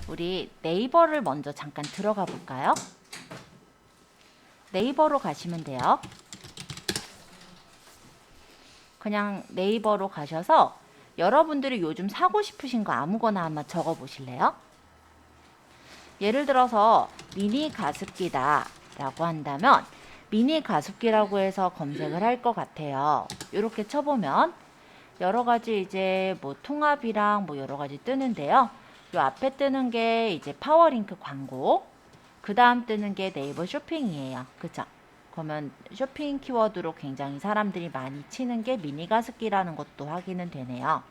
우리 네이버를 먼저 잠깐 들어가 볼까요? 네이버로 가시면 돼요. 그냥 네이버로 가셔서 여러분들이 요즘 사고 싶으신 거 아무거나 한번 적어 보실래요? 예를 들어서 미니 가습기다 라고 한다면 미니 가습기라고 해서 검색을 할 것 같아요. 이렇게 쳐보면 여러 가지 이제 뭐 통합이랑 뭐 여러 가지 뜨는데요. 요 앞에 뜨는 게 이제 파워링크 광고, 그 다음 뜨는 게 네이버 쇼핑이에요. 그죠? 그러면 쇼핑 키워드로 굉장히 사람들이 많이 치는 게 미니 가습기라는 것도 확인은 되네요.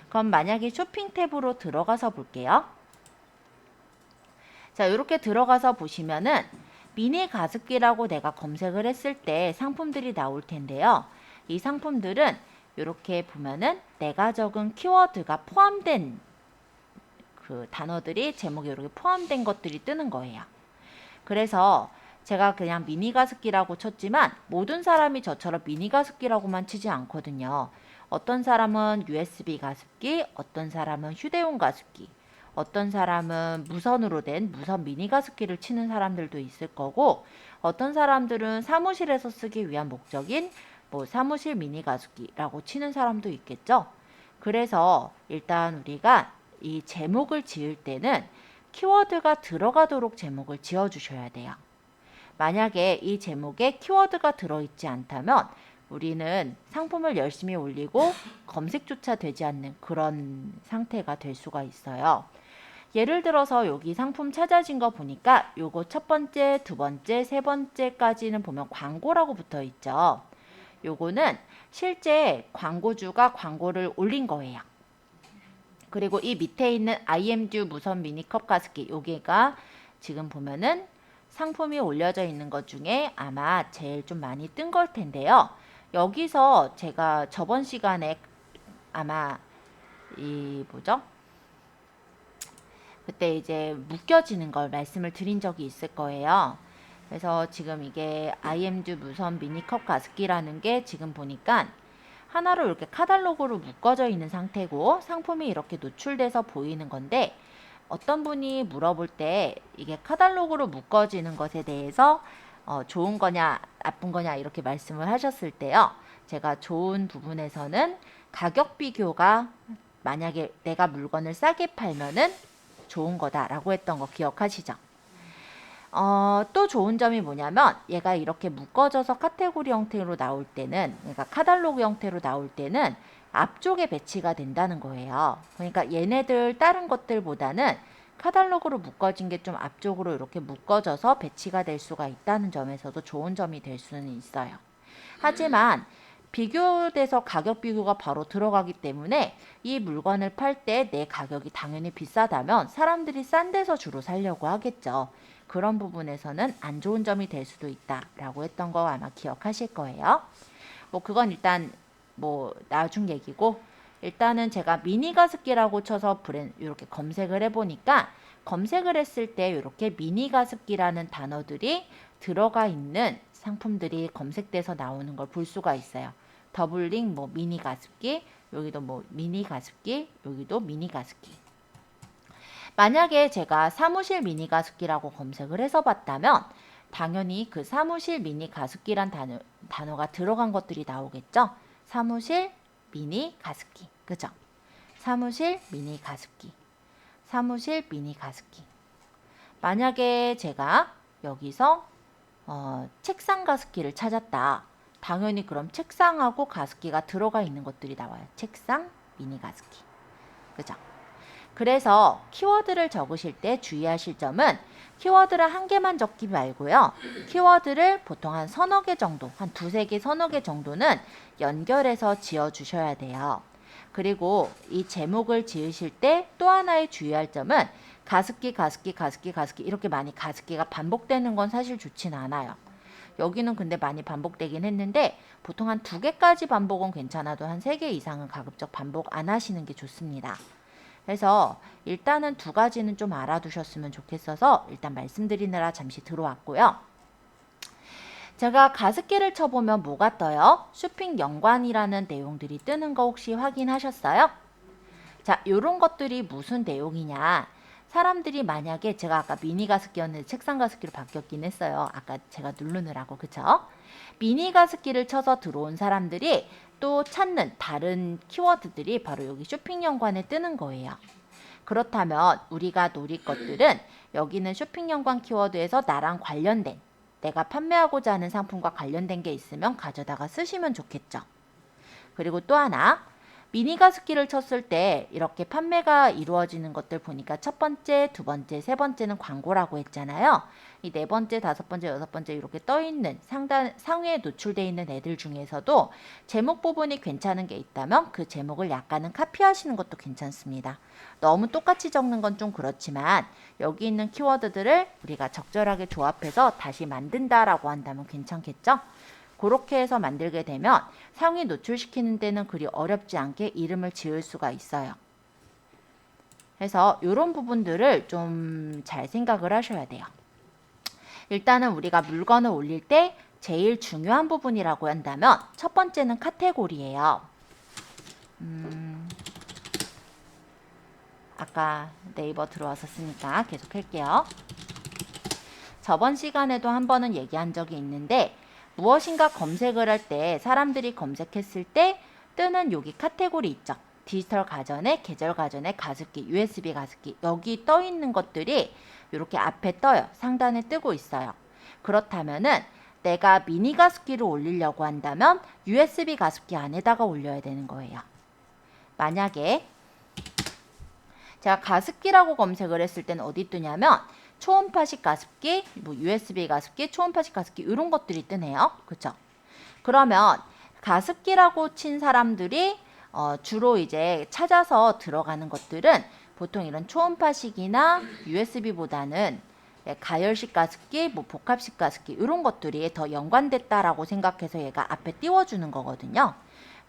그럼 만약에 쇼핑 탭으로 들어가서 볼게요. 자, 이렇게 들어가서 보시면은 미니 가습기라고 내가 검색을 했을 때 상품들이 나올 텐데요. 이 상품들은 이렇게 보면은 내가 적은 키워드가 포함된 그 단어들이 제목에 이렇게 포함된 것들이 뜨는 거예요. 그래서 제가 그냥 미니 가습기라고 쳤지만 모든 사람이 저처럼 미니 가습기라고만 치지 않거든요. 어떤 사람은 USB 가습기, 어떤 사람은 휴대용 가습기, 어떤 사람은 무선으로 된 무선 미니 가습기를 치는 사람들도 있을 거고, 어떤 사람들은 사무실에서 쓰기 위한 목적인 뭐 사무실 미니 가습기라고 치는 사람도 있겠죠. 그래서 일단 우리가 이 제목을 지을 때는 키워드가 들어가도록 제목을 지어 주셔야 돼요. 만약에 이 제목에 키워드가 들어있지 않다면 우리는 상품을 열심히 올리고 검색조차 되지 않는 그런 상태가 될 수가 있어요. 예를 들어서 여기 상품 찾아진 거 보니까 요거 첫 번째, 두 번째, 세 번째까지는 보면 광고라고 붙어 있죠. 요거는 실제 광고주가 광고를 올린 거예요. 그리고 이 밑에 있는 IMDU 무선 미니컵 가습기, 여기가 지금 보면은 상품이 올려져 있는 것 중에 아마 제일 좀 많이 뜬 걸 텐데요. 여기서 제가 저번 시간에 아마 이 뭐죠? 그때 이제 묶여지는 걸 말씀을 드린 적이 있을 거예요. 그래서 지금 이게 IMDU 무선 미니컵 가습기라는 게 지금 보니까 하나로 이렇게 카탈로그로 묶어져 있는 상태고 상품이 이렇게 노출돼서 보이는 건데, 어떤 분이 물어볼 때 이게 카탈로그로 묶어지는 것에 대해서 좋은 거냐 나쁜 거냐 이렇게 말씀을 하셨을 때요. 제가 좋은 부분에서는 가격 비교가 만약에 내가 물건을 싸게 팔면은 좋은 거다라고 했던 거 기억하시죠? 또 좋은 점이 뭐냐면 얘가 이렇게 묶어져서 카테고리 형태로 나올 때는, 그러니까 카탈로그 형태로 나올 때는 앞쪽에 배치가 된다는 거예요. 그러니까 얘네들 다른 것들보다는 카탈로그로 묶어진 게 좀 앞쪽으로 이렇게 묶어져서 배치가 될 수가 있다는 점에서도 좋은 점이 될 수는 있어요. 하지만 비교돼서 가격 비교가 바로 들어가기 때문에 이 물건을 팔 때 내 가격이 당연히 비싸다면 사람들이 싼 데서 주로 사려고 하겠죠. 그런 부분에서는 안 좋은 점이 될 수도 있다라고 했던 거 아마 기억하실 거예요. 뭐 그건 일단 뭐 나중 얘기고, 일단은 제가 미니 가습기라고 쳐서 이렇게 검색을 해보니까 검색을 했을 때 이렇게 미니 가습기라는 단어들이 들어가 있는 상품들이 검색돼서 나오는 걸 볼 수가 있어요. 더블링 뭐 미니 가습기, 여기도 뭐 미니 가습기, 여기도 미니 가습기. 만약에 제가 사무실 미니 가습기라고 검색을 해서 봤다면 당연히 그 사무실 미니 가습기란 단어가 들어간 것들이 나오겠죠. 사무실 미니 가습기, 그죠? 사무실 미니 가습기, 사무실 미니 가습기. 만약에 제가 여기서 책상 가습기를 찾았다. 당연히 그럼 책상하고 가습기가 들어가 있는 것들이 나와요. 책상 미니 가습기, 그죠? 그래서 키워드를 적으실 때 주의하실 점은 키워드를 한 개만 적기 말고요. 키워드를 보통 한 서너 개 정도, 한 두세 개, 서너 개 정도는 연결해서 지어 주셔야 돼요. 그리고 이 제목을 지으실 때 또 하나의 주의할 점은 가습기, 가습기, 가습기, 가습기 이렇게 많이 가습기가 반복되는 건 사실 좋진 않아요. 여기는 근데 많이 반복되긴 했는데 보통 한 두 개까지 반복은 괜찮아도 한 세 개 이상은 가급적 반복 안 하시는 게 좋습니다. 그래서 일단은 두 가지는 좀 알아두셨으면 좋겠어서 일단 말씀드리느라 잠시 들어왔고요. 제가 가습기를 쳐보면 뭐가 떠요? 쇼핑 연관이라는 내용들이 뜨는 거 혹시 확인하셨어요? 자, 요런 것들이 무슨 내용이냐? 사람들이 만약에 제가 아까 미니 가습기였는데 책상 가습기로 바뀌었긴 했어요. 아까 제가 누르느라고. 그쵸? 미니 가습기를 쳐서 들어온 사람들이 또 찾는 다른 키워드들이 바로 여기 쇼핑 연관에 뜨는 거예요. 그렇다면 우리가 노릴 것들은 여기는 쇼핑 연관 키워드에서 나랑 관련된, 내가 판매하고자 하는 상품과 관련된 게 있으면 가져다가 쓰시면 좋겠죠. 그리고 또 하나, 미니 가습기를 쳤을 때 이렇게 판매가 이루어지는 것들 보니까 첫 번째, 두 번째, 세 번째는 광고라고 했잖아요. 이 네 번째, 다섯 번째, 여섯 번째 이렇게 떠있는 상위에 노출되어 있는 애들 중에서도 제목 부분이 괜찮은 게 있다면 그 제목을 약간은 카피하시는 것도 괜찮습니다. 너무 똑같이 적는 건 좀 그렇지만 여기 있는 키워드들을 우리가 적절하게 조합해서 다시 만든다라고 한다면 괜찮겠죠? 그렇게 해서 만들게 되면 상위 노출시키는 데는 그리 어렵지 않게 이름을 지을 수가 있어요. 그래서 이런 부분들을 좀 잘 생각을 하셔야 돼요. 일단은 우리가 물건을 올릴 때 제일 중요한 부분이라고 한다면 첫 번째는 카테고리예요. 아까 네이버 들어왔었으니까 계속 할게요. 저번 시간에도 한 번은 얘기한 적이 있는데 무엇인가 검색을 할 때 사람들이 검색했을 때 뜨는 여기 카테고리 있죠. 디지털 가전에, 계절 가전에, 가습기, USB 가습기 여기 떠 있는 것들이 이렇게 앞에 떠요. 상단에 뜨고 있어요. 그렇다면은 내가 미니 가습기를 올리려고 한다면 USB 가습기 안에다가 올려야 되는 거예요. 만약에 제가 가습기라고 검색을 했을 때는 어디 뜨냐면 초음파식 가습기, 뭐 USB 가습기, 초음파식 가습기 이런 것들이 뜨네요. 그렇죠? 그러면 가습기라고 친 사람들이 주로 이제 찾아서 들어가는 것들은 보통 이런 초음파식이나 USB보다는 가열식 가습기, 뭐 복합식 가습기 이런 것들이 더 연관됐다라고 생각해서 얘가 앞에 띄워주는 거거든요.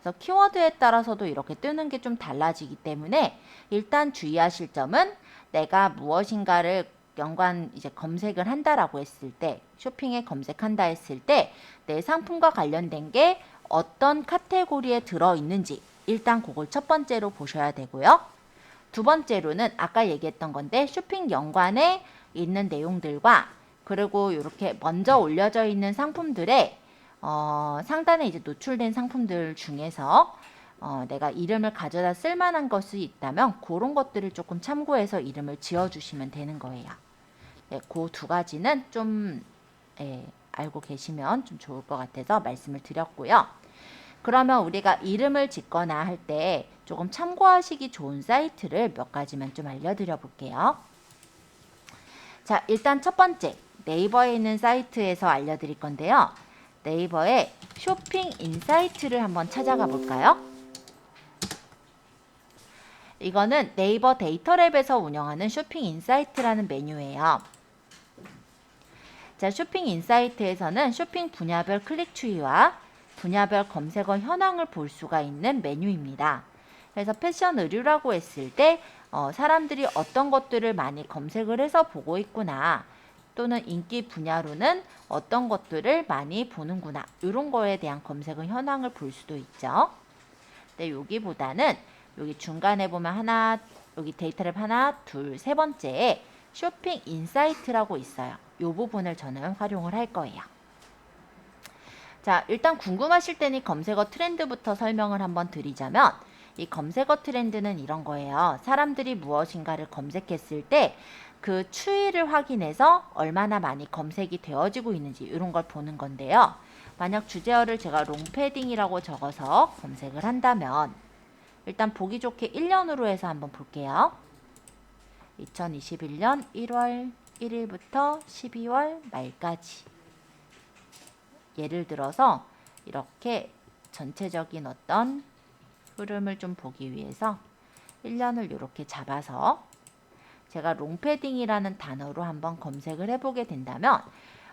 그래서 키워드에 따라서도 이렇게 뜨는 게 좀 달라지기 때문에 일단 주의하실 점은 내가 무엇인가를 이제 검색을 한다라고 했을 때, 쇼핑에 검색한다 했을 때 내 상품과 관련된 게 어떤 카테고리에 들어있는지 일단 그걸 첫 번째로 보셔야 되고요. 두 번째로는 아까 얘기했던 건데 쇼핑 연관에 있는 내용들과 그리고 이렇게 먼저 올려져 있는 상품들의 상단에 이제 노출된 상품들 중에서 내가 이름을 가져다 쓸 만한 것이 있다면 그런 것들을 조금 참고해서 이름을 지어주시면 되는 거예요. 네, 그 두 가지는 좀 알고 계시면 좀 좋을 것 같아서 말씀을 드렸고요. 그러면 우리가 이름을 짓거나 할 때 조금 참고하시기 좋은 사이트를 몇 가지만 좀 알려드려 볼게요. 자, 일단 첫 번째 네이버에 있는 사이트에서 알려드릴 건데요. 네이버에 쇼핑 인사이트를 한번 찾아가 볼까요? 이거는 네이버 데이터랩에서 운영하는 쇼핑 인사이트라는 메뉴예요. 자, 쇼핑 인사이트에서는 쇼핑 분야별 클릭 추이와 분야별 검색어 현황을 볼 수가 있는 메뉴입니다. 그래서 패션 의류라고 했을 때 사람들이 어떤 것들을 많이 검색을 해서 보고 있구나, 또는 인기 분야로는 어떤 것들을 많이 보는구나, 이런 거에 대한 검색어 현황을 볼 수도 있죠. 근데 여기보다는 여기 중간에 보면 여기 데이터랩 하나, 둘, 세 번째에 쇼핑 인사이트라고 있어요. 이 부분을 저는 활용을 할 거예요. 자, 일단 궁금하실 때는 검색어 트렌드부터 설명을 한번 드리자면 이 검색어 트렌드는 이런 거예요. 사람들이 무엇인가를 검색했을 때 그 추이를 확인해서 얼마나 많이 검색이 되어지고 있는지 이런 걸 보는 건데요. 만약 주제어를 제가 롱패딩이라고 적어서 검색을 한다면 일단 보기 좋게 1년으로 해서 한번 볼게요. 2021년 1월 1일부터 12월 말까지. 예를 들어서 이렇게 전체적인 어떤 흐름을 좀 보기 위해서 1년을 이렇게 잡아서 제가 롱패딩이라는 단어로 한번 검색을 해보게 된다면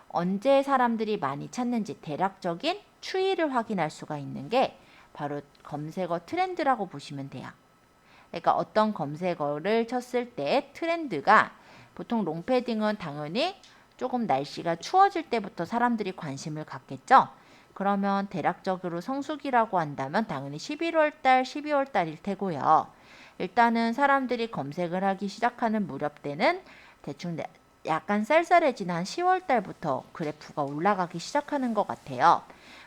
언제 사람들이 많이 찾는지 대략적인 추이를 확인할 수가 있는 게 바로 검색어 트렌드라고 보시면 돼요. 그러니까 어떤 검색어를 쳤을 때 트렌드가 보통 롱패딩은 당연히 조금 날씨가 추워질 때부터 사람들이 관심을 갖겠죠. 그러면 대략적으로 성수기라고 한다면 당연히 11월 달, 12월 달일 테고요. 일단은 사람들이 검색을 하기 시작하는 무렵 때는 대충 약간 쌀쌀해진 한 10월 달부터 그래프가 올라가기 시작하는 것 같아요.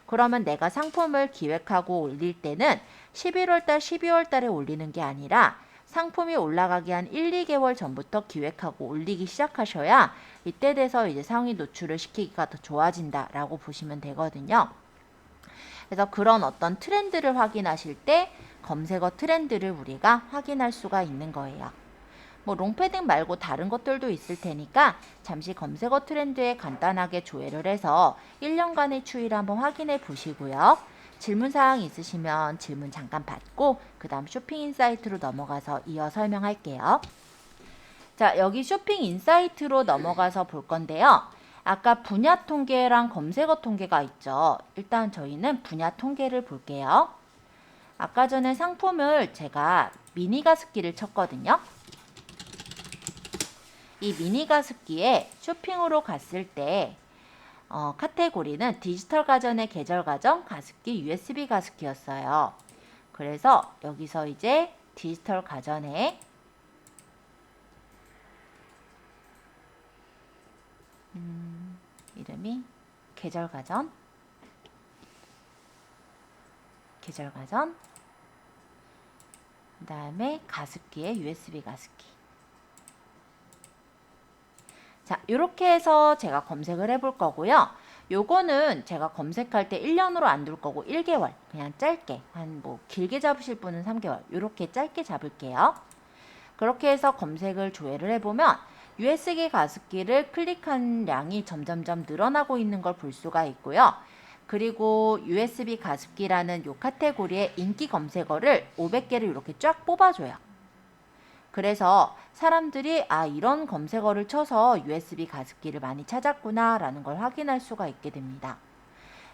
그러면 내가 상품을 기획하고 올릴 때는 11월 달, 12월 달에 올리는 게 아니라 상품이 올라가기 한 1, 2개월 전부터 기획하고 올리기 시작하셔야 이때 돼서 이제 상위 노출을 시키기가 더 좋아진다라고 보시면 되거든요. 그래서 그런 어떤 트렌드를 확인하실 때 검색어 트렌드를 우리가 확인할 수가 있는 거예요. 뭐 롱패딩 말고 다른 것들도 있을 테니까 잠시 검색어 트렌드에 간단하게 조회를 해서 1년간의 추이를 한번 확인해 보시고요. 질문사항 있으시면 질문 잠깐 받고 그 다음 쇼핑 인사이트로 넘어가서 이어 설명할게요. 자, 여기 쇼핑 인사이트로 넘어가서 볼 건데요. 아까 분야 통계랑 검색어 통계가 있죠. 일단 저희는 분야 통계를 볼게요. 아까 전에 상품을 제가 미니 가습기를 쳤거든요. 이 미니 가습기에 쇼핑으로 갔을 때 카테고리는 디지털 가전의 계절 가전 가습기 USB 가습기였어요. 그래서 여기서 이제 디지털 가전의 이름이 계절 가전 그 다음에 가습기의 USB 가습기. 자, 이렇게 해서 제가 검색을 해볼 거고요. 요거는 제가 검색할 때 1년으로 안 둘 거고 1개월 그냥 짧게 한 뭐 길게 잡으실 분은 3개월 이렇게 짧게 잡을게요. 그렇게 해서 검색을 조회를 해보면 USB 가습기를 클릭한 양이 점점점 늘어나고 있는 걸 볼 수가 있고요. 그리고 USB 가습기라는 요 카테고리의 인기 검색어를 500개를 이렇게 쫙 뽑아줘요. 그래서 사람들이 이런 검색어를 쳐서 USB 가습기를 많이 찾았구나 라는 걸 확인할 수가 있게 됩니다.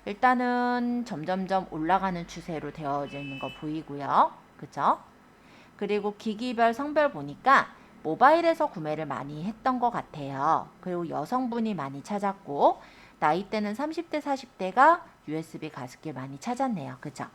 일단은 점점점 올라가는 추세로 되어져 있는 거 보이고요. 그죠? 그리고 기기별 성별 보니까 모바일에서 구매를 많이 했던 것 같아요. 그리고 여성분이 많이 찾았고 나이대는 30대 40대가 USB 가습기를 많이 찾았네요. 그죠?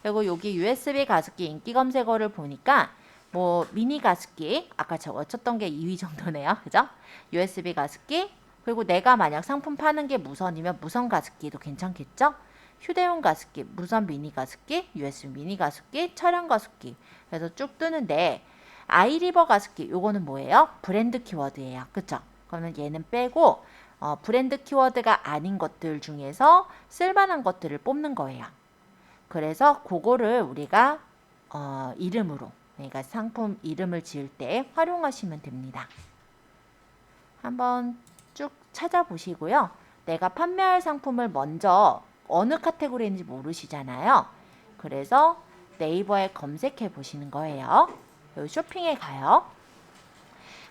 그리고 여기 USB 가습기 인기 검색어를 보니까 뭐 미니 가습기 아까 저거 쳤던 게 2위 정도네요. 그죠? USB 가습기 그리고 내가 만약 상품 파는 게 무선이면 무선 가습기도 괜찮겠죠? 휴대용 가습기, 무선 미니 가습기, USB 미니 가습기, 차량 가습기 그래서 쭉 뜨는데 아이리버 가습기 요거는 뭐예요? 브랜드 키워드예요. 그쵸? 그러면 얘는 빼고 브랜드 키워드가 아닌 것들 중에서 쓸만한 것들을 뽑는 거예요. 그래서 그거를 우리가 이름으로 그러니까 상품 이름을 지을 때 활용하시면 됩니다. 한번 쭉 찾아보시고요. 내가 판매할 상품을 먼저 어느 카테고리인지 모르시잖아요. 그래서 네이버에 검색해 보시는 거예요. 여기 쇼핑에 가요.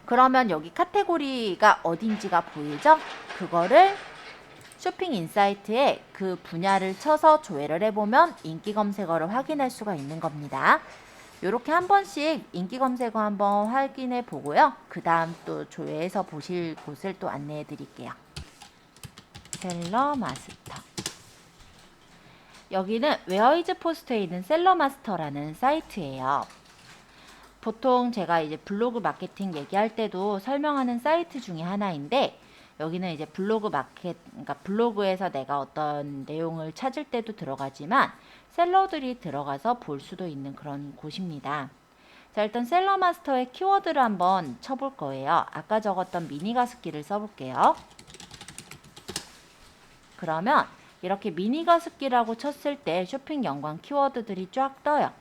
그러면 여기 카테고리가 어딘지가 보이죠? 그거를 쇼핑 인사이트에 그 분야를 쳐서 조회를 해보면 인기 검색어를 확인할 수가 있는 겁니다. 이렇게 한 번씩 인기 검색어 한번 확인해 보고요. 그 다음 또 조회해서 보실 곳을 또 안내해 드릴게요. 셀러 마스터. 여기는 웨어이즈 포스트에 있는 셀러 마스터라는 사이트예요. 보통 제가 이제 블로그 마케팅 얘기할 때도 설명하는 사이트 중에 하나인데 여기는 이제 그러니까 블로그에서 내가 어떤 내용을 찾을 때도 들어가지만 셀러들이 들어가서 볼 수도 있는 그런 곳입니다. 자, 일단 셀러 마스터의 키워드를 한번 쳐볼 거예요. 아까 적었던 미니 가습기를 써볼게요. 그러면 이렇게 미니 가습기라고 쳤을 때 쇼핑 연관 키워드들이 쫙 떠요.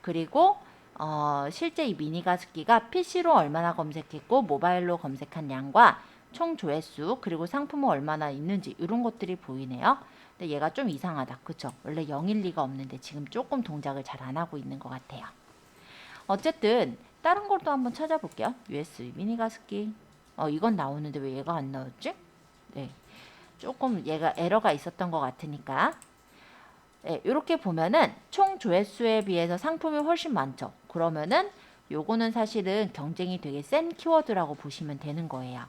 그리고 실제 이 미니 가습기가 PC로 얼마나 검색했고 모바일로 검색한 양과 총 조회수 그리고 상품은 얼마나 있는지 이런 것들이 보이네요. 근데 얘가 좀 이상하다. 그쵸? 원래 0일 리가 없는데 지금 조금 동작을 잘 안 하고 있는 것 같아요. 어쨌든 다른 걸 또 한번 찾아볼게요. USB 미니 가습기. 이건 나오는데 왜 얘가 안 나왔지? 네, 조금 얘가 에러가 있었던 것 같으니까 네, 이렇게 보면은 총 조회수에 비해서 상품이 훨씬 많죠. 그러면은 요거는 사실은 경쟁이 되게 센 키워드라고 보시면 되는 거예요.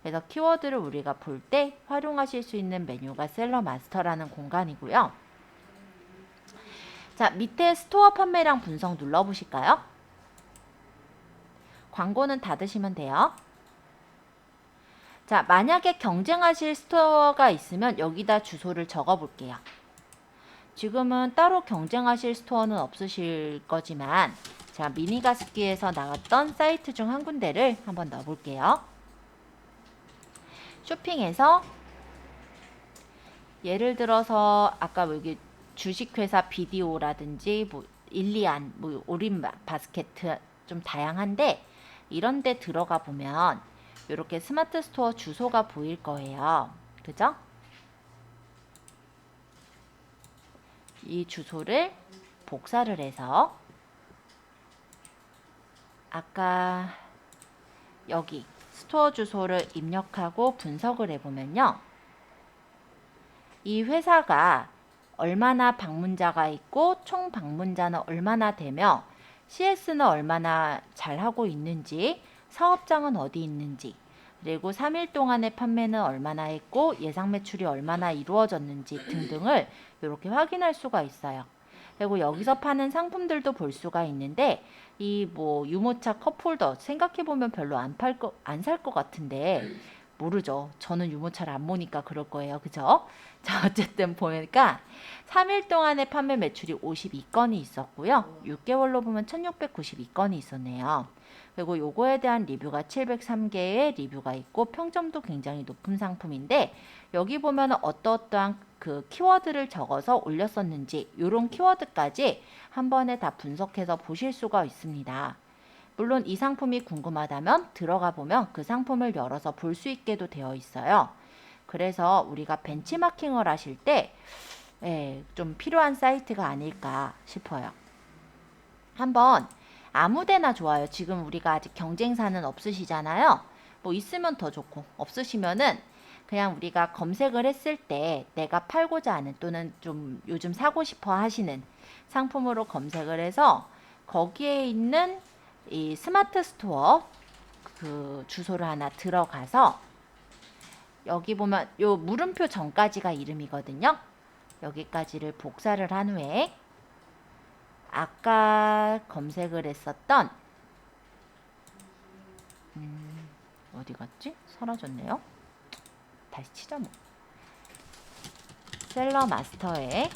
그래서 키워드를 우리가 볼 때 활용하실 수 있는 메뉴가 셀러 마스터라는 공간이고요. 자, 밑에 스토어 판매량 분석 눌러보실까요? 광고는 닫으시면 돼요. 자, 만약에 경쟁하실 스토어가 있으면 여기다 주소를 적어 볼게요. 지금은 따로 경쟁하실 스토어는 없으실 거지만 자, 미니가스키에서 나왔던 사이트 중 한 군데를 한번 넣어 볼게요. 쇼핑에서 예를 들어서 아까 여기 주식회사 비디오라든지 뭐 일리안, 뭐 오린 바스케트 좀 다양한데 이런 데 들어가 보면 이렇게 스마트 스토어 주소가 보일 거예요. 그죠? 이 주소를 복사를 해서 아까 여기 스토어 주소를 입력하고 분석을 해보면요. 이 회사가 얼마나 방문자가 있고 총 방문자는 얼마나 되며 CS는 얼마나 잘하고 있는지, 사업장은 어디 있는지, 그리고 3일 동안의 판매는 얼마나 했고 예상 매출이 얼마나 이루어졌는지 등등을 이렇게 확인할 수가 있어요. 그리고 여기서 파는 상품들도 볼 수가 있는데 이 뭐 유모차 컵홀더 생각해보면 별로 안 살 것 같은데 모르죠. 저는 유모차를 안 보니까 그럴 거예요. 그죠? 자, 어쨌든 보니까 3일 동안의 판매 매출이 52건이 있었고요. 6개월로 보면 1692건이 있었네요. 그리고 요거에 대한 리뷰가 703개의 리뷰가 있고 평점도 굉장히 높은 상품인데 여기 보면 어떠한 그 키워드를 적어서 올렸었는지 요런 키워드까지 한 번에 다 분석해서 보실 수가 있습니다. 물론 이 상품이 궁금하다면 들어가 보면 그 상품을 열어서 볼 수 있게도 되어 있어요. 그래서 우리가 벤치마킹을 하실 때 좀 필요한 사이트가 아닐까 싶어요. 한번 아무데나 좋아요. 지금 우리가 아직 경쟁사는 없으시잖아요. 뭐 있으면 더 좋고 없으시면은 그냥 우리가 검색을 했을 때 내가 팔고자 하는 또는 좀 요즘 사고 싶어 하시는 상품으로 검색을 해서 거기에 있는 이 스마트 스토어 그 주소를 하나 들어가서 여기 보면 요 물음표 전까지가 이름이거든요. 여기까지를 복사를 한 후에 아까 검색을 했었던 어디 갔지? 사라졌네요. 다시 치자 뭐. 셀러 마스터에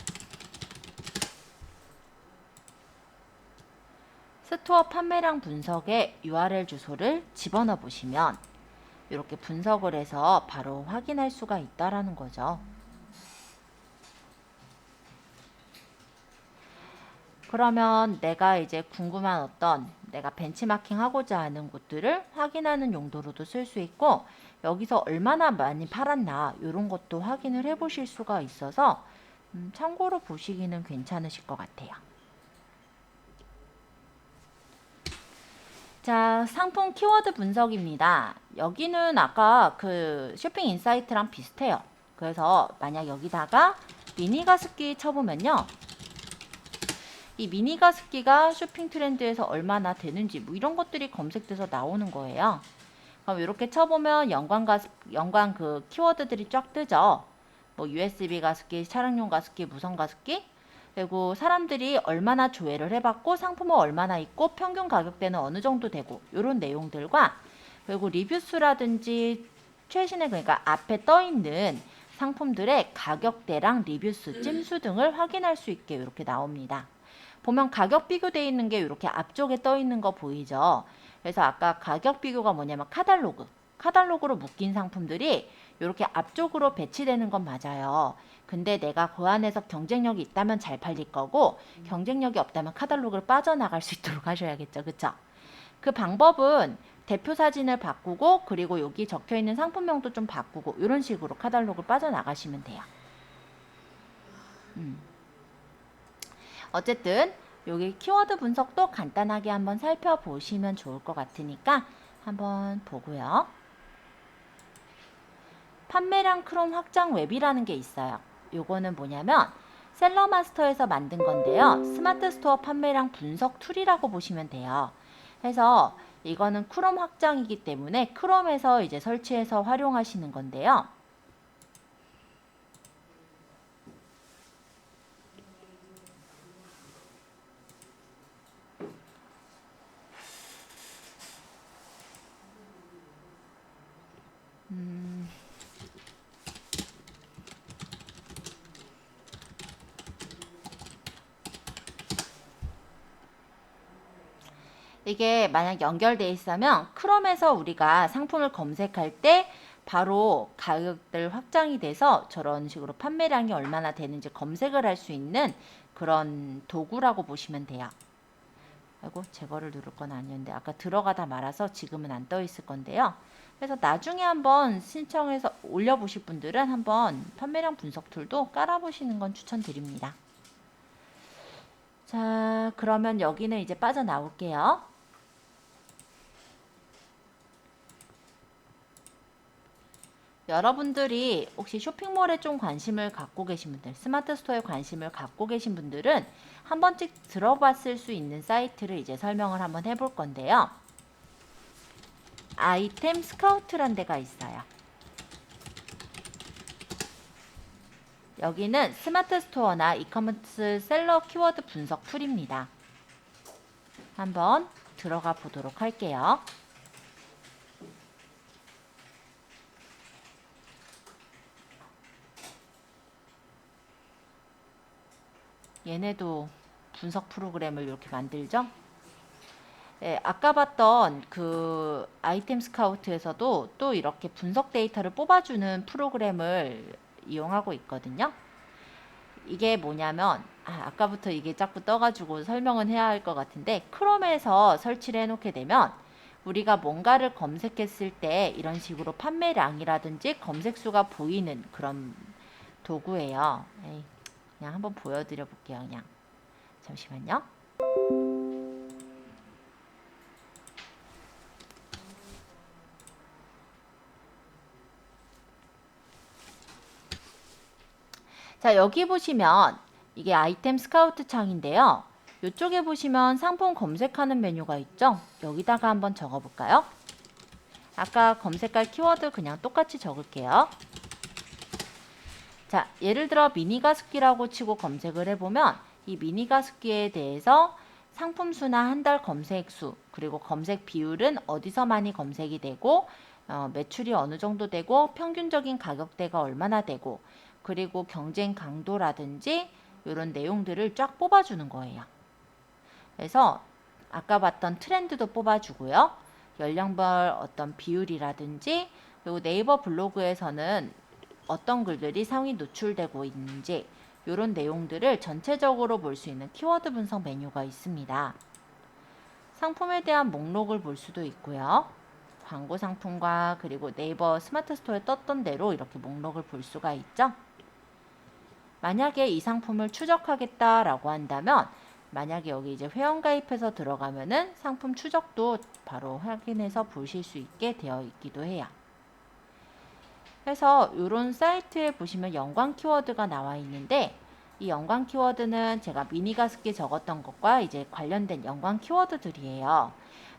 스토어 판매량 분석에 URL 주소를 집어넣어 보시면 이렇게 분석을 해서 바로 확인할 수가 있다라는 거죠. 그러면 내가 이제 궁금한 어떤 내가 벤치마킹 하고자 하는 곳들을 확인하는 용도로도 쓸 수 있고 여기서 얼마나 많이 팔았나 이런 것도 확인을 해 보실 수가 있어서 참고로 보시기는 괜찮으실 것 같아요. 자, 상품 키워드 분석입니다. 여기는 아까 그 쇼핑 인사이트랑 비슷해요. 그래서 만약 여기다가 미니가스키 쳐보면요. 이 미니가스키가 쇼핑 트렌드에서 얼마나 되는지 뭐 이런 것들이 검색돼서 나오는 거예요. 그럼 이렇게 쳐보면 연관 그 키워드들이 쫙 뜨죠. 뭐 USB 가습기, 차량용 가습기, 무선 가습기. 그리고 사람들이 얼마나 조회를 해봤고 상품은 얼마나 있고 평균 가격대는 어느 정도 되고 이런 내용들과 그리고 리뷰수라든지 최신의 그러니까 앞에 떠 있는 상품들의 가격대랑 리뷰수, 찜수 등을 확인할 수 있게 이렇게 나옵니다. 보면 가격 비교되어 있는 게 이렇게 앞쪽에 떠 있는 거 보이죠? 그래서 아까 가격 비교가 뭐냐면 카탈로그로 묶인 상품들이 이렇게 앞쪽으로 배치되는 건 맞아요. 근데 내가 그 안에서 경쟁력이 있다면 잘 팔릴 거고 경쟁력이 없다면 카탈로그를 빠져나갈 수 있도록 하셔야겠죠. 그쵸? 그 방법은 대표 사진을 바꾸고 그리고 여기 적혀 있는 상품명도 좀 바꾸고 이런 식으로 카탈로그를 빠져나가시면 돼요. 어쨌든 여기 키워드 분석도 간단하게 한번 살펴보시면 좋을 것 같으니까 한번 보고요. 판매량 크롬 확장 웹이라는 게 있어요. 요거는 뭐냐면 셀러마스터에서 만든 건데요. 스마트 스토어 판매량 분석 툴이라고 보시면 돼요. 그래서 이거는 크롬 확장이기 때문에 크롬에서 이제 설치해서 활용하시는 건데요. 이게 만약 연결돼 있으면 크롬에서 우리가 상품을 검색할 때 바로 가격들 확장이 돼서 저런 식으로 판매량이 얼마나 되는지 검색을 할 수 있는 그런 도구라고 보시면 돼요. 아이고, 제거를 누를 건 아니었는데 아까 들어가다 말아서 지금은 안 떠 있을 건데요. 그래서 나중에 한번 신청해서 올려보실 분들은 한번 판매량 분석 툴도 깔아보시는 건 추천드립니다. 자, 그러면 여기는 이제 빠져나올게요. 여러분들이 혹시 쇼핑몰에 좀 관심을 갖고 계신 분들, 스마트 스토어에 관심을 갖고 계신 분들은 한 번씩 들어봤을 수 있는 사이트를 이제 설명을 한번 해볼 건데요. 아이템 스카우트란 데가 있어요. 여기는 스마트 스토어나 이커머스 셀러 키워드 분석 툴입니다. 한번 들어가 보도록 할게요. 얘네도 분석 프로그램을 이렇게 만들죠. 네, 아까 봤던 그 아이템 스카우트에서도 또 이렇게 분석 데이터를 뽑아주는 프로그램을 이용하고 있거든요. 이게 뭐냐면 아까부터 이게 자꾸 떠가지고 설명은 해야 할 것 같은데, 크롬에서 설치를 해놓게 되면 우리가 뭔가를 검색했을 때 이런 식으로 판매량이라든지 검색수가 보이는 그런 도구예요. 에이, 그냥 한번 보여드려 볼게요. 그냥 잠시만요. 자, 여기 보시면 이게 아이템 스카우트 창인데요. 이쪽에 보시면 상품 검색하는 메뉴가 있죠. 여기다가 한번 적어볼까요? 아까 검색할 키워드 그냥 똑같이 적을게요. 자, 예를 들어 미니 가습기라고 치고 검색을 해보면 이 미니 가습기에 대해서 상품 수나 한 달 검색 수, 그리고 검색 비율은 어디서 많이 검색이 되고 매출이 어느 정도 되고 평균적인 가격대가 얼마나 되고, 그리고 경쟁 강도라든지 이런 내용들을 쫙 뽑아주는 거예요. 그래서 아까 봤던 트렌드도 뽑아주고요. 연령별 어떤 비율이라든지, 그리고 네이버 블로그에서는 어떤 글들이 상위 노출되고 있는지 이런 내용들을 전체적으로 볼 수 있는 키워드 분석 메뉴가 있습니다. 상품에 대한 목록을 볼 수도 있고요. 광고 상품과 그리고 네이버 스마트 스토어에 떴던 대로 이렇게 목록을 볼 수가 있죠. 만약에 이 상품을 추적하겠다라고 한다면, 만약에 여기 이제 회원가입해서 들어가면은 상품 추적도 바로 확인해서 보실 수 있게 되어 있기도 해요. 그래서 이런 사이트에 보시면 연관 키워드가 나와 있는데, 이 연관 키워드는 제가 미니 가습기 적었던 것과 이제 관련된 연관 키워드들이에요.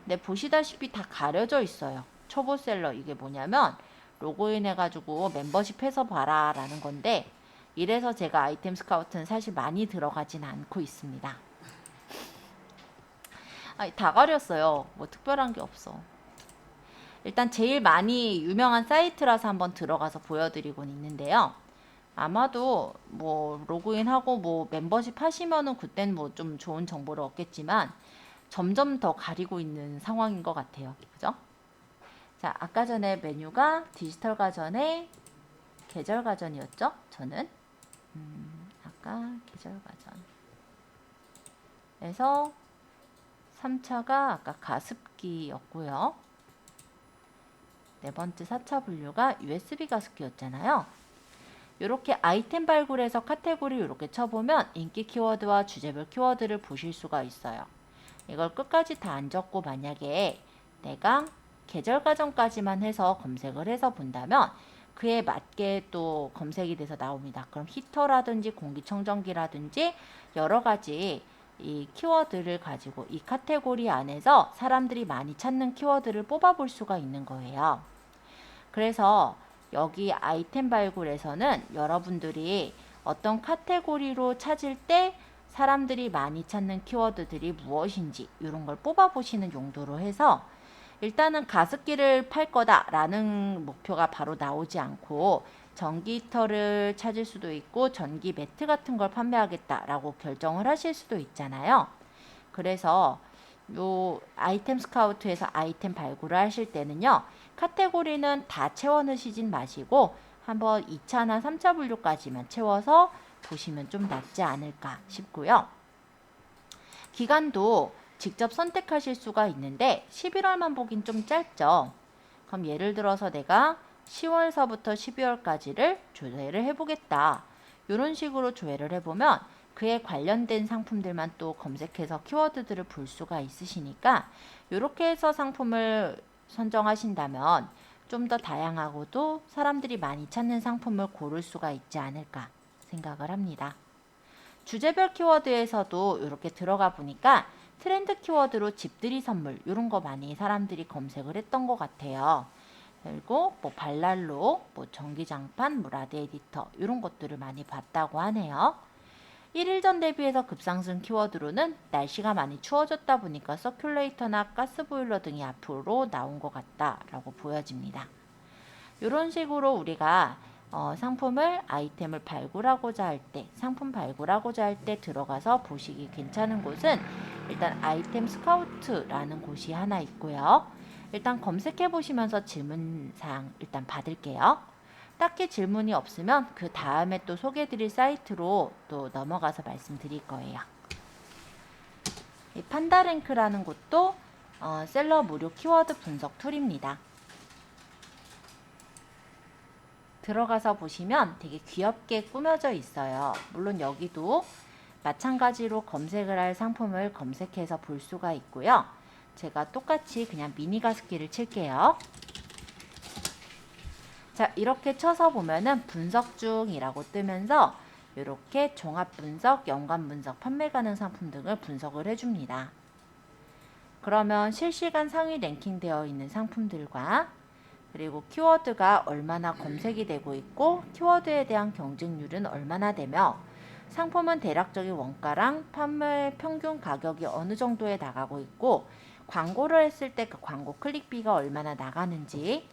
근데 보시다시피 다 가려져 있어요. 초보셀러, 이게 뭐냐면 로그인 해가지고 멤버십 해서 봐라 라는 건데, 이래서 제가 아이템 스카우트는 사실 많이 들어가진 않고 있습니다. 아니, 다 가렸어요. 뭐 특별한 게 없어. 일단 제일 많이 유명한 사이트라서 한번 들어가서 보여드리곤 있는데요. 아마도 뭐 로그인하고 뭐 멤버십 하시면은 그땐 뭐 좀 좋은 정보를 얻겠지만 점점 더 가리고 있는 상황인 것 같아요. 그죠? 자, 아까 전에 메뉴가 디지털 가전의 계절 가전이었죠? 저는 아까 계절 가전에서 3차가 아까 가습기였고요. 네 번째 4차 분류가 USB 가습기였잖아요. 이렇게 아이템 발굴해서 카테고리 이렇게 쳐보면 인기 키워드와 주제별 키워드를 보실 수가 있어요. 이걸 끝까지 다 안 적고 만약에 내가 계절 가전까지만 해서 검색을 해서 본다면 그에 맞게 또 검색이 돼서 나옵니다. 그럼 히터라든지 공기청정기라든지 여러 가지 이 키워드를 가지고 이 카테고리 안에서 사람들이 많이 찾는 키워드를 뽑아볼 수가 있는 거예요. 그래서 여기 아이템 발굴에서는 여러분들이 어떤 카테고리로 찾을 때 사람들이 많이 찾는 키워드들이 무엇인지 이런 걸 뽑아보시는 용도로 해서 일단은 가습기를 팔 거다라는 목표가 바로 나오지 않고 전기 히터를 찾을 수도 있고 전기 매트 같은 걸 판매하겠다라고 결정을 하실 수도 있잖아요. 그래서 요 아이템 스카우트에서 아이템 발굴을 하실 때는요. 카테고리는 다 채워 넣으시진 마시고 한번 2차나 3차 분류까지만 채워서 보시면 좀 낫지 않을까 싶고요. 기간도 직접 선택하실 수가 있는데 11월만 보긴 좀 짧죠. 그럼 예를 들어서 내가 10월서부터 12월까지를 조회를 해보겠다. 이런 식으로 조회를 해보면 그에 관련된 상품들만 또 검색해서 키워드들을 볼 수가 있으시니까 이렇게 해서 상품을 선정하신다면 좀 더 다양하고도 사람들이 많이 찾는 상품을 고를 수가 있지 않을까 생각을 합니다. 주제별 키워드에서도 이렇게 들어가 보니까 트렌드 키워드로 집들이 선물 이런 거 많이 사람들이 검색을 했던 것 같아요. 그리고 뭐 발랄로, 뭐 전기장판, 뭐 라드 에디터 이런 것들을 많이 봤다고 하네요. 1일 전 대비해서 급상승 키워드로는 날씨가 많이 추워졌다 보니까 서큘레이터나 가스보일러 등이 앞으로 나온 것 같다라고 보여집니다. 이런 식으로 우리가 상품을 아이템을 발굴하고자 할 때, 상품 발굴하고자 할 때 들어가서 보시기 괜찮은 곳은 일단 아이템 스카우트라는 곳이 하나 있고요. 일단 검색해 보시면서 질문사항 일단 받을게요. 딱히 질문이 없으면 그 다음에 또 소개해 드릴 사이트로 또 넘어가서 말씀드릴 거예요. 이 판다랭크라는 곳도 셀러 무료 키워드 분석 툴입니다. 들어가서 보시면 되게 귀엽게 꾸며져 있어요. 물론 여기도 마찬가지로 검색을 할 상품을 검색해서 볼 수가 있고요. 제가 똑같이 그냥 미니 가습기를 칠게요. 자, 이렇게 쳐서 보면은 분석 중이라고 뜨면서 이렇게 종합 분석, 연관 분석, 판매 가능 상품 등을 분석을 해줍니다. 그러면 실시간 상위 랭킹되어 있는 상품들과 그리고 키워드가 얼마나 검색이 되고 있고 키워드에 대한 경쟁률은 얼마나 되며 상품은 대략적인 원가랑 판매 평균 가격이 어느 정도에 나가고 있고 광고를 했을 때 그 광고 클릭비가 얼마나 나가는지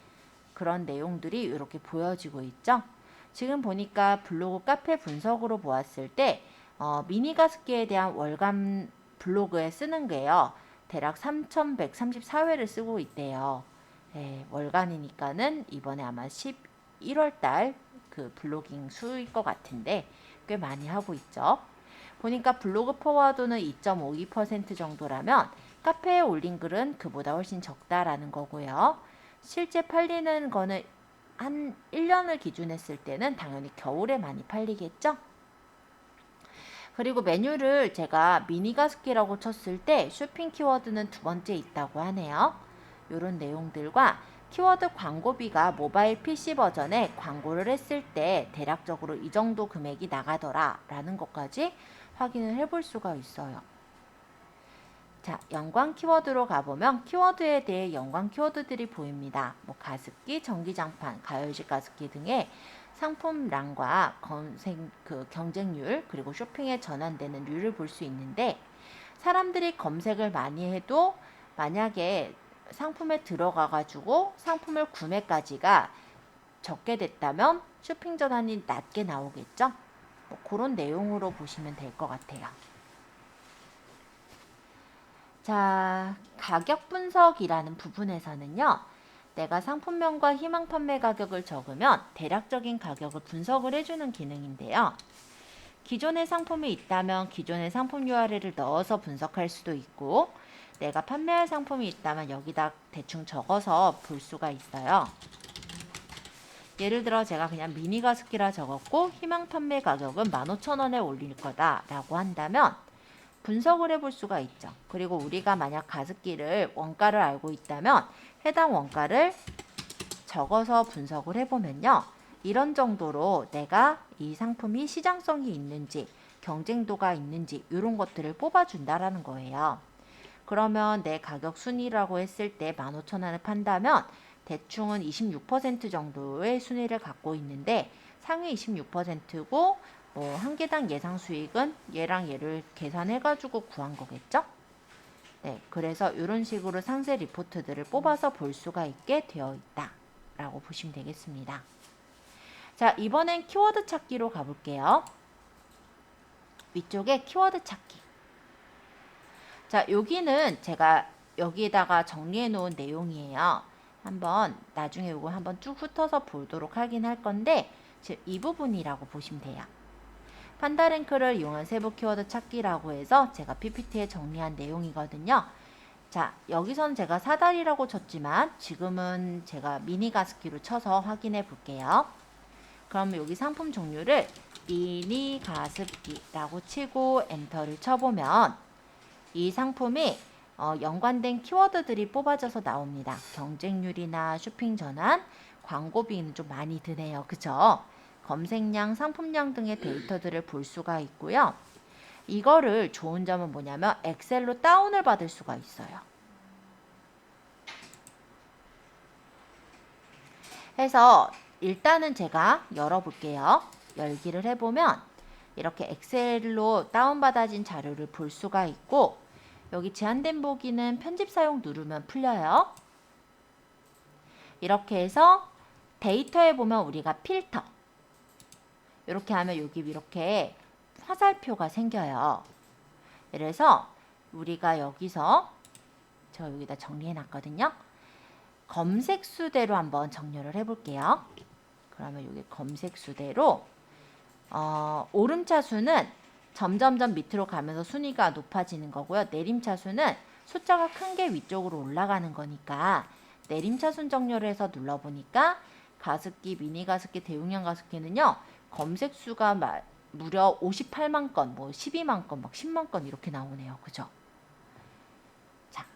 그런 내용들이 이렇게 보여지고 있죠. 지금 보니까 블로그 카페 분석으로 보았을 때 미니 가습기에 대한 월간 블로그에 쓰는 게요. 대략 3,134회를 쓰고 있대요. 네, 월간이니까는 이번에 아마 11월 달 그 블로깅 수일 것 같은데 꽤 많이 하고 있죠. 보니까 블로그 포워드는 2.52% 정도라면 카페에 올린 글은 그보다 훨씬 적다라는 거고요. 실제 팔리는 거는 한 1년을 기준했을 때는 당연히 겨울에 많이 팔리겠죠. 그리고 메뉴를 제가 미니 가습기라고 쳤을 때 쇼핑 키워드는 두 번째 있다고 하네요. 이런 내용들과 키워드 광고비가 모바일 PC 버전에 광고를 했을 때 대략적으로 이 정도 금액이 나가더라 라는 것까지 확인을 해볼 수가 있어요. 자, 연관 키워드로 가보면 키워드에 대해 연관 키워드들이 보입니다. 뭐 가습기, 전기장판, 가열식 가습기 등의 상품란과 검색 경쟁률 그리고 쇼핑에 전환되는 률을 볼 수 있는데 사람들이 검색을 많이 해도 만약에 상품에 들어가 가지고 상품을 구매까지가 적게 됐다면 쇼핑 전환이 낮게 나오겠죠? 뭐 그런 내용으로 보시면 될 것 같아요. 자, 가격 분석이라는 부분에서는요. 내가 상품명과 희망 판매 가격을 적으면 대략적인 가격을 분석을 해주는 기능인데요. 기존의 상품이 있다면 기존의 상품 URL을 넣어서 분석할 수도 있고 내가 판매할 상품이 있다면 여기다 대충 적어서 볼 수가 있어요. 예를 들어 제가 그냥 미니 가습기라 적었고 희망 판매 가격은 15,000원에 올릴 거다 라고 한다면 분석을 해볼 수가 있죠. 그리고 우리가 만약 가습기를 원가를 알고 있다면 해당 원가를 적어서 분석을 해보면요. 이런 정도로 내가 이 상품이 시장성이 있는지 경쟁도가 있는지 이런 것들을 뽑아준다라는 거예요. 그러면 내 가격 순위라고 했을 때 15,000원을 판다면 대충은 26% 정도의 순위를 갖고 있는데 상위 26%고 뭐 한 개당 예상 수익은 얘랑 얘를 계산해가지고 구한 거겠죠? 네, 그래서 이런 식으로 상세 리포트들을 뽑아서 볼 수가 있게 되어 있다 라고 보시면 되겠습니다. 자, 이번엔 키워드 찾기로 가볼게요. 위쪽에 키워드 찾기. 자, 여기는 제가 여기에다가 정리해 놓은 내용이에요. 한번 나중에 이거 한번 쭉 훑어서 보도록 하긴 할 건데 지금 이 부분이라고 보시면 돼요. 판다랭크를 이용한 세부 키워드 찾기라고 해서 제가 PPT에 정리한 내용이거든요. 자, 여기선 제가 사다리라고 쳤지만 지금은 제가 미니 가습기로 쳐서 확인해 볼게요. 그럼 여기 상품 종류를 미니 가습기라고 치고 엔터를 쳐보면 이 상품이 연관된 키워드들이 뽑아져서 나옵니다. 경쟁률이나 쇼핑 전환, 광고비는 좀 많이 드네요. 그죠? 검색량, 상품량 등의 데이터들을 볼 수가 있고요. 이거를 좋은 점은 뭐냐면 엑셀로 다운을 받을 수가 있어요. 해서 일단은 제가 열어볼게요. 열기를 해보면 이렇게 엑셀로 다운받아진 자료를 볼 수가 있고 여기 제한된 보기는 편집 사용 누르면 풀려요. 이렇게 해서 데이터에 보면 우리가 필터 이렇게 하면 여기 이렇게 화살표가 생겨요. 그래서 우리가 여기서 제가 여기다 정리해 놨거든요. 검색 수대로 한번 정렬을 해볼게요. 그러면 여기 검색 수대로 오름차수는 점점점 밑으로 가면서 순위가 높아지는 거고요. 내림차수는 숫자가 큰 게 위쪽으로 올라가는 거니까 내림차순 정렬을 해서 눌러보니까 가습기, 미니 가습기, 대용량 가습기는요. 검색 수가 무려 58만 건, 뭐 12만 건, 막 10만 건 이렇게 나오네요. 그죠? 자,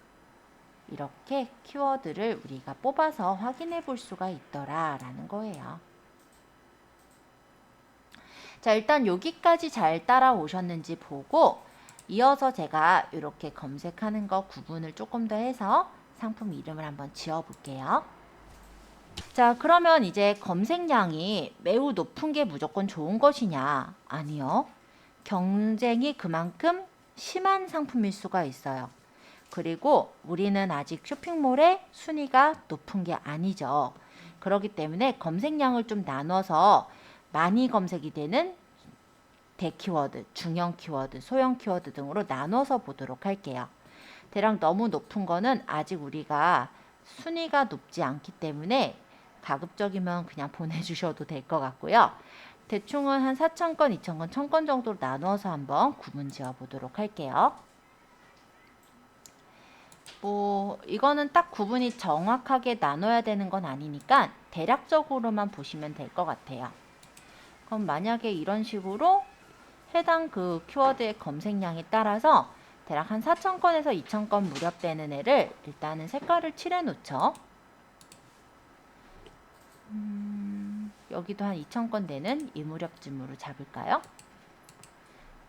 이렇게 키워드를 우리가 뽑아서 확인해 볼 수가 있더라라는 거예요. 자, 일단 여기까지 잘 따라오셨는지 보고 이어서 제가 이렇게 검색하는 거 구분을 조금 더 해서 상품 이름을 한번 지어볼게요. 자, 그러면 이제 검색량이 매우 높은 게 무조건 좋은 것이냐? 아니요. 경쟁이 그만큼 심한 상품일 수가 있어요. 그리고 우리는 아직 쇼핑몰의 순위가 높은 게 아니죠. 그렇기 때문에 검색량을 좀 나눠서 많이 검색이 되는 대키워드, 중형 키워드, 소형 키워드 등으로 나눠서 보도록 할게요. 대략 너무 높은 거는 아직 우리가 순위가 높지 않기 때문에 가급적이면 그냥 보내주셔도 될 것 같고요. 대충은 한 4,000건, 2,000건, 1,000건 정도로 나눠서 한번 구분 지어 보도록 할게요. 뭐 이거는 딱 구분이 정확하게 나눠야 되는 건 아니니까 대략적으로만 보시면 될 것 같아요. 그럼 만약에 이런 식으로 해당 그 키워드의 검색량에 따라서 대략 한 4,000건에서 2,000건 무렵 되는 애를 일단은 색깔을 칠해 놓죠. 여기도 한 2,000건 되는 이 무렵쯤으로 잡을까요?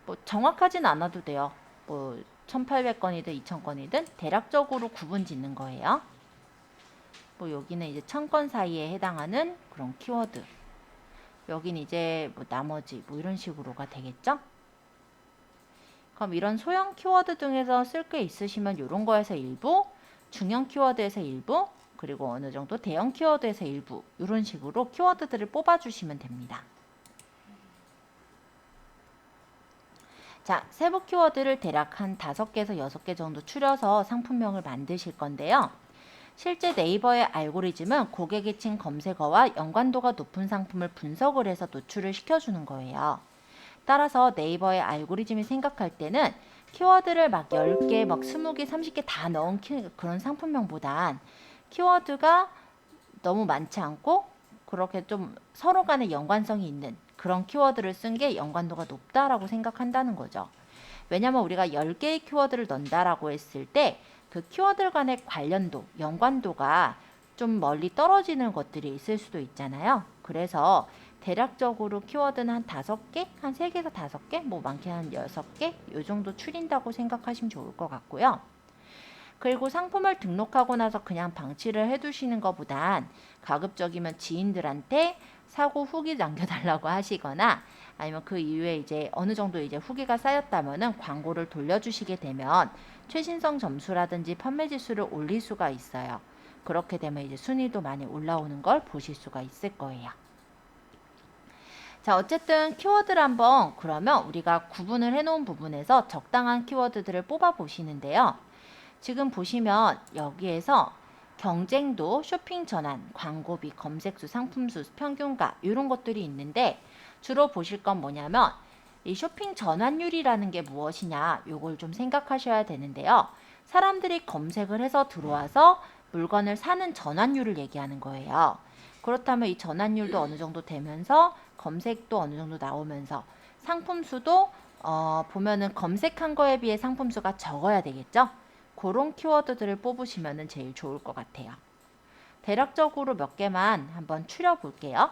뭐 정확하진 않아도 돼요. 뭐 1,800건이든 2,000건이든 대략적으로 구분 짓는 거예요. 뭐 여기는 이제 1,000건 사이에 해당하는 그런 키워드. 여긴 이제 뭐 나머지 뭐 이런 식으로가 되겠죠? 그럼 이런 소형 키워드 등에서 쓸 게 있으시면 이런 거에서 일부, 중형 키워드에서 일부, 그리고 어느 정도 대형 키워드에서 일부 이런 식으로 키워드들을 뽑아주시면 됩니다. 자, 세부 키워드를 대략 한 5개에서 6개 정도 추려서 상품명을 만드실 건데요. 실제 네이버의 알고리즘은 고객이 친 검색어와 연관도가 높은 상품을 분석을 해서 노출을 시켜주는 거예요. 따라서 네이버의 알고리즘이 생각할 때는 키워드를 막 10개, 막 20개, 30개 다 넣은 그런 상품명보단 키워드가 너무 많지 않고 그렇게 좀 서로 간에 연관성이 있는 그런 키워드를 쓴 게 연관도가 높다라고 생각한다는 거죠. 왜냐면 우리가 10개의 키워드를 넣는다라고 했을 때 그 키워드 간의 관련도, 연관도가 좀 멀리 떨어지는 것들이 있을 수도 있잖아요. 그래서 대략적으로 키워드는 한 5개, 한 3개에서 5개, 뭐 많게 한 6개 이 정도 추린다고 생각하시면 좋을 것 같고요. 그리고 상품을 등록하고 나서 그냥 방치를 해두시는 것보단 가급적이면 지인들한테 사고 후기 남겨달라고 하시거나 아니면 그 이후에 이제 어느 정도 이제 후기가 쌓였다면은 광고를 돌려주시게 되면 최신성 점수라든지 판매 지수를 올릴 수가 있어요. 그렇게 되면 이제 순위도 많이 올라오는 걸 보실 수가 있을 거예요. 자, 어쨌든 키워드를 한번 그러면 우리가 구분을 해놓은 부분에서 적당한 키워드들을 뽑아 보시는데요. 지금 보시면 여기에서 경쟁도, 쇼핑 전환, 광고비, 검색수, 상품수, 평균가 이런 것들이 있는데 주로 보실 건 뭐냐면 이 쇼핑 전환율이라는 게 무엇이냐 요걸 좀 생각하셔야 되는데요. 사람들이 검색을 해서 들어와서 물건을 사는 전환율을 얘기하는 거예요. 그렇다면 이 전환율도 어느 정도 되면서 검색도 어느 정도 나오면서 상품 수도 보면은 검색한 거에 비해 상품 수가 적어야 되겠죠? 그런 키워드들을 뽑으시면 제일 좋을 것 같아요. 대략적으로 몇 개만 한번 추려 볼게요.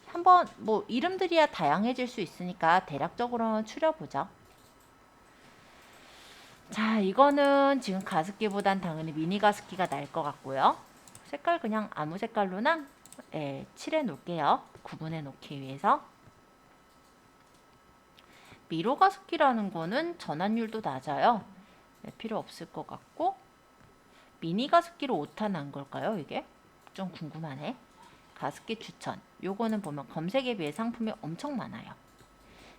한번 뭐 이름들이야 다양해질 수 있으니까 대략적으로 추려보죠. 자, 이거는 지금 가습기보단 당연히 미니 가습기가 날 것 같고요. 색깔 그냥 아무 색깔로나 칠해 놓을게요. 구분해 놓기 위해서. 미로 가습기라는 거는 전환율도 낮아요. 필요 없을 것 같고 미니 가습기로 오타 난 걸까요? 이게? 좀 궁금하네. 가습기 추천. 요거는 보면 검색에 비해 상품이 엄청 많아요.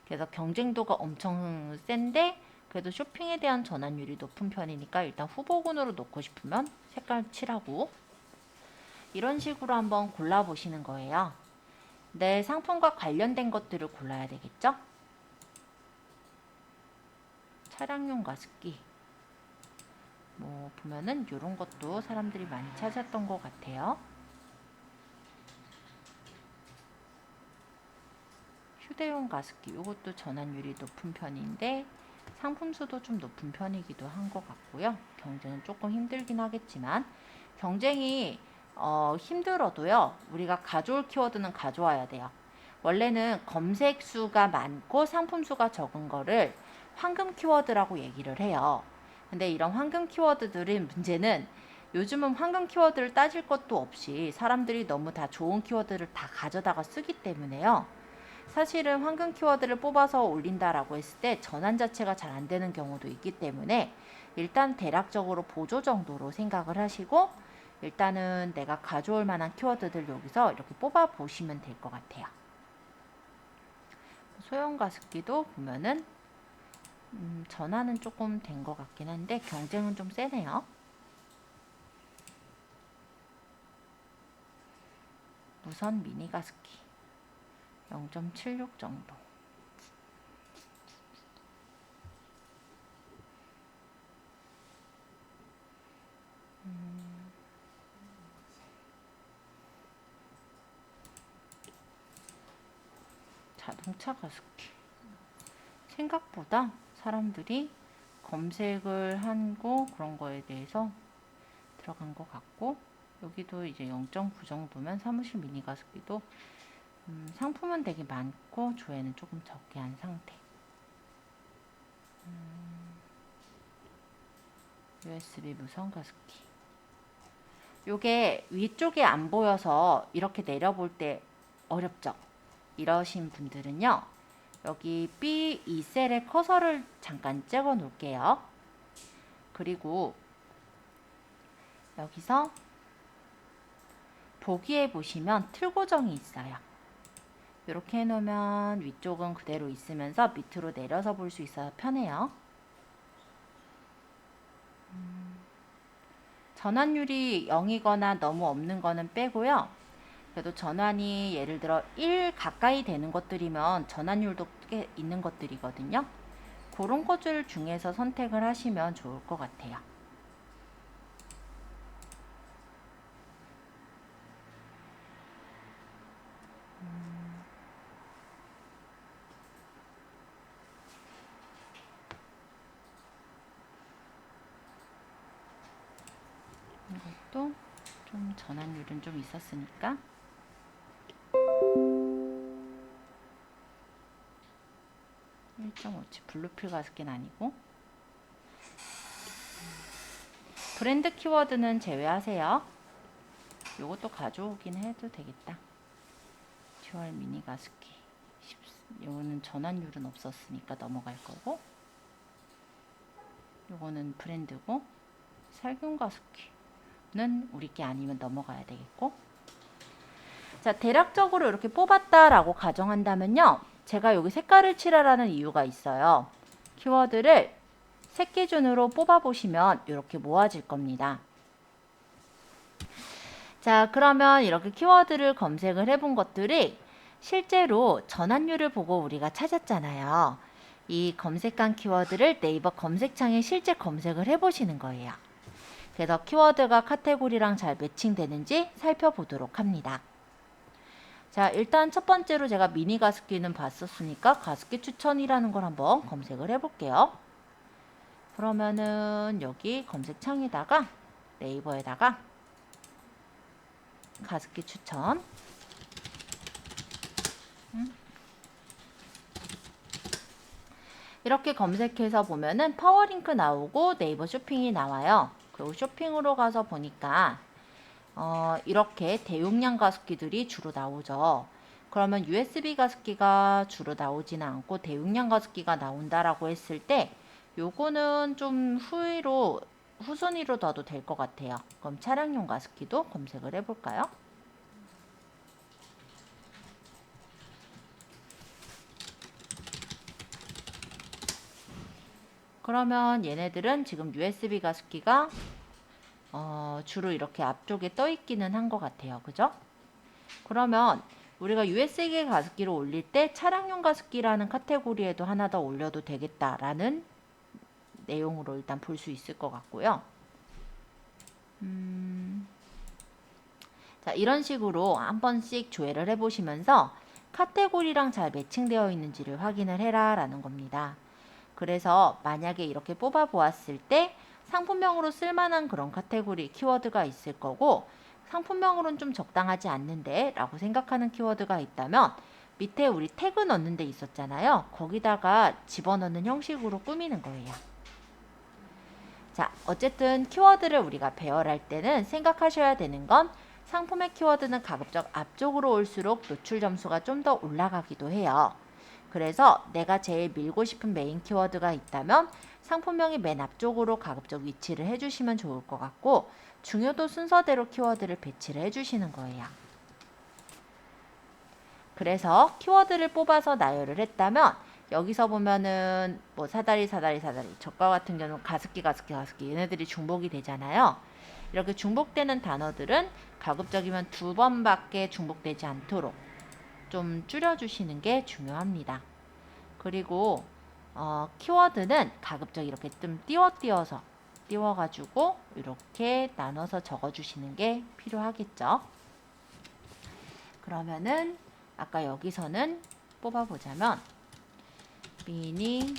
그래서 경쟁도가 엄청 센데 그래도 쇼핑에 대한 전환율이 높은 편이니까 일단 후보군으로 놓고 싶으면 색깔 칠하고 이런 식으로 한번 골라보시는 거예요. 내 상품과 관련된 것들을 골라야 되겠죠? 차량용 가습기. 뭐 보면은 이런 것도 사람들이 많이 찾았던 것 같아요. 휴대용 가습기. 이것도 전환율이 높은 편인데 상품 수도 좀 높은 편이기도 한 것 같고요. 경쟁은 조금 힘들긴 하겠지만 경쟁이 힘들어도요. 우리가 가져올 키워드는 가져와야 돼요. 원래는 검색 수가 많고 상품 수가 적은 거를 황금 키워드라고 얘기를 해요. 근데 이런 황금 키워드들의 문제는 요즘은 황금 키워드를 따질 것도 없이 사람들이 너무 다 좋은 키워드를 다 가져다가 쓰기 때문에요. 사실은 황금 키워드를 뽑아서 올린다라고 했을 때 전환 자체가 잘 안 되는 경우도 있기 때문에 일단 대략적으로 보조 정도로 생각을 하시고 일단은 내가 가져올 만한 키워드들 여기서 이렇게 뽑아 보시면 될 것 같아요. 소형 가습기도 보면은 전환은 조금 된 것 같긴 한데 경쟁은 좀 세네요. 무선 미니 가습기 0.76 정도. 자동차 가습기. 생각보다 사람들이 검색을 하고 그런 거에 대해서 들어간 것 같고 여기도 이제 0.9 정도면 사무실 미니 가습기도 상품은 되게 많고 조회는 조금 적게 한 상태. USB 무선 가습기. 요게 위쪽에 안 보여서 이렇게 내려볼 때 어렵죠? 이러신 분들은요. 여기 B2셀의 커서를 잠깐 찍어 놓을게요. 그리고 여기서 보기에 보시면 틀 고정이 있어요. 이렇게 해놓으면 위쪽은 그대로 있으면서 밑으로 내려서 볼 수 있어서 편해요. 전환율이 0이거나 너무 없는 거는 빼고요. 그래도 전환이 예를 들어 1 가까이 되는 것들이면 전환율도 꽤 있는 것들이거든요. 그런 것들 중에서 선택을 하시면 좋을 것 같아요. 이것도 좀 전환율은 좀 있었으니까 1.5치 블루필 가습기는 아니고 브랜드 키워드는 제외하세요. 요것도 가져오긴 해도 되겠다. 듀얼 미니 가습기 요거는 전환율은 없었으니까 넘어갈 거고 요거는 브랜드고, 살균 가습기는 우리 게 아니면 넘어가야 되겠고. 자, 대략적으로 이렇게 뽑았다라고 가정한다면요. 제가 여기 색깔을 칠하라는 이유가 있어요. 키워드를 색 기준으로 뽑아보시면 이렇게 모아질 겁니다. 자, 그러면 이렇게 키워드를 검색을 해본 것들이 실제로 전환율을 보고 우리가 찾았잖아요. 이 검색한 키워드를 네이버 검색창에 실제 검색을 해보시는 거예요. 그래서 키워드가 카테고리랑 잘 매칭되는지 살펴보도록 합니다. 자, 일단 첫 번째로 제가 미니 가습기는 봤었으니까 가습기 추천이라는 걸 한번 검색을 해볼게요. 그러면은 여기 검색창에다가 네이버에다가 가습기 추천 이렇게 검색해서 보면은 파워링크 나오고 네이버 쇼핑이 나와요. 그리고 쇼핑으로 가서 보니까 이렇게 대용량 가습기들이 주로 나오죠. 그러면 USB 가습기가 주로 나오지는 않고 대용량 가습기가 나온다라고 했을 때 요거는 좀 후순위로 둬도 될 것 같아요. 그럼 차량용 가습기도 검색을 해볼까요? 그러면 얘네들은 지금 USB 가습기가 주로 이렇게 앞쪽에 떠 있기는 한 것 같아요. 그죠? 그러면 우리가 USB 가습기를 올릴 때 차량용 가습기라는 카테고리에도 하나 더 올려도 되겠다라는 내용으로 일단 볼 수 있을 것 같고요. 자, 이런 식으로 한 번씩 조회를 해보시면서 카테고리랑 잘 매칭되어 있는지를 확인을 해라 라는 겁니다. 그래서 만약에 이렇게 뽑아 보았을 때 상품명으로 쓸만한 그런 카테고리 키워드가 있을 거고 상품명으로는 좀 적당하지 않는데 라고 생각하는 키워드가 있다면 밑에 우리 태그 넣는 데 있었잖아요. 거기다가 집어넣는 형식으로 꾸미는 거예요. 자, 어쨌든 키워드를 우리가 배열할 때는 생각하셔야 되는 건 상품의 키워드는 가급적 앞쪽으로 올수록 노출 점수가 좀 더 올라가기도 해요. 그래서 내가 제일 밀고 싶은 메인 키워드가 있다면 상품명이 맨 앞쪽으로 가급적 위치를 해주시면 좋을 것 같고 중요도 순서대로 키워드를 배치를 해주시는 거예요. 그래서 키워드를 뽑아서 나열을 했다면 여기서 보면은 뭐 사다리 저과 같은 경우는 가습기 얘네들이 중복이 되잖아요. 이렇게 중복되는 단어들은 가급적이면 2번밖에 중복되지 않도록 좀 줄여주시는 게 중요합니다. 그리고 키워드는 가급적 이렇게 좀 띄워가지고 이렇게 나눠서 적어주시는 게 필요하겠죠. 그러면은 아까 여기서는 뽑아보자면 미니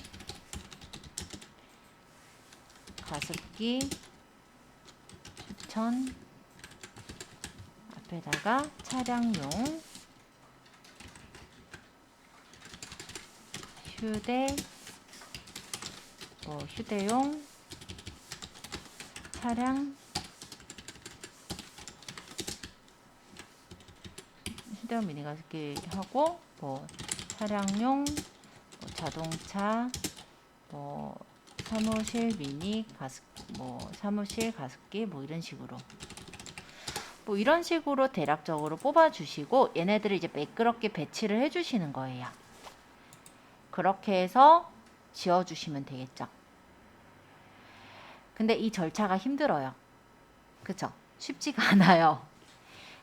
가습기 추천 앞에다가 차량용 휴대용 차량 휴대용 미니 가습기 하고 뭐 차량용 자동차 사무실 미니 가습기 사무실 가습기 이런 식으로 이런 식으로 대략적으로 뽑아주시고 얘네들을 이제 매끄럽게 배치를 해주시는 거예요. 그렇게 해서 지어주시면 되겠죠. 근데 이 절차가 힘들어요. 그쵸? 쉽지가 않아요.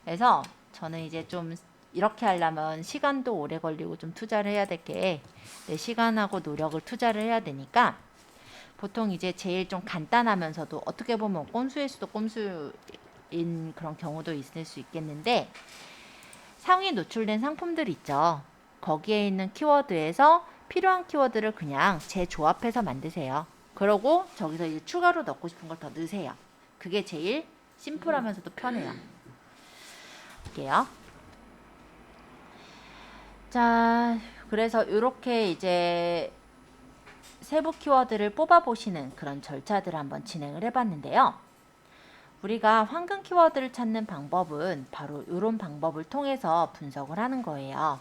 그래서 저는 이제 좀 이렇게 하려면 시간도 오래 걸리고 좀 투자를 해야 될 게 내 시간하고 노력을 투자를 해야 되니까 보통 이제 제일 좀 간단하면서도 어떻게 보면 꼼수일 수도 꼼수인 그런 경우도 있을 수 있겠는데 상위 노출된 상품들 있죠. 거기에 있는 키워드에서 필요한 키워드를 그냥 재조합해서 만드세요. 그러고 저기서 이제 추가로 넣고 싶은 걸 더 넣으세요. 그게 제일 심플하면서도 편해요. 볼게요. 자, 그래서 이렇게 이제 세부 키워드를 뽑아보시는 그런 절차들을 한번 진행을 해봤는데요. 우리가 황금 키워드를 찾는 방법은 바로 이런 방법을 통해서 분석을 하는 거예요.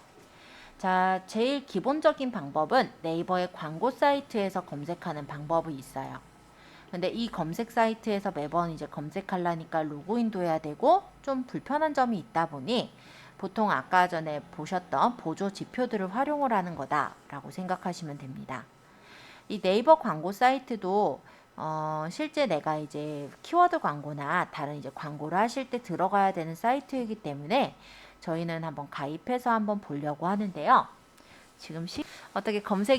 자, 제일 기본적인 방법은 네이버의 광고 사이트에서 검색하는 방법이 있어요. 근데 이 검색 사이트에서 매번 이제 검색하려니까 로그인도 해야 되고 좀 불편한 점이 있다 보니 보통 아까 전에 보셨던 보조 지표들을 활용을 하는 거다라고 생각하시면 됩니다. 이 네이버 광고 사이트도 실제 내가 이제 키워드 광고나 다른 이제 광고를 하실 때 들어가야 되는 사이트이기 때문에 저희는 한번 가입해서 한번 보려고 하는데요. 지금 어떻게 검색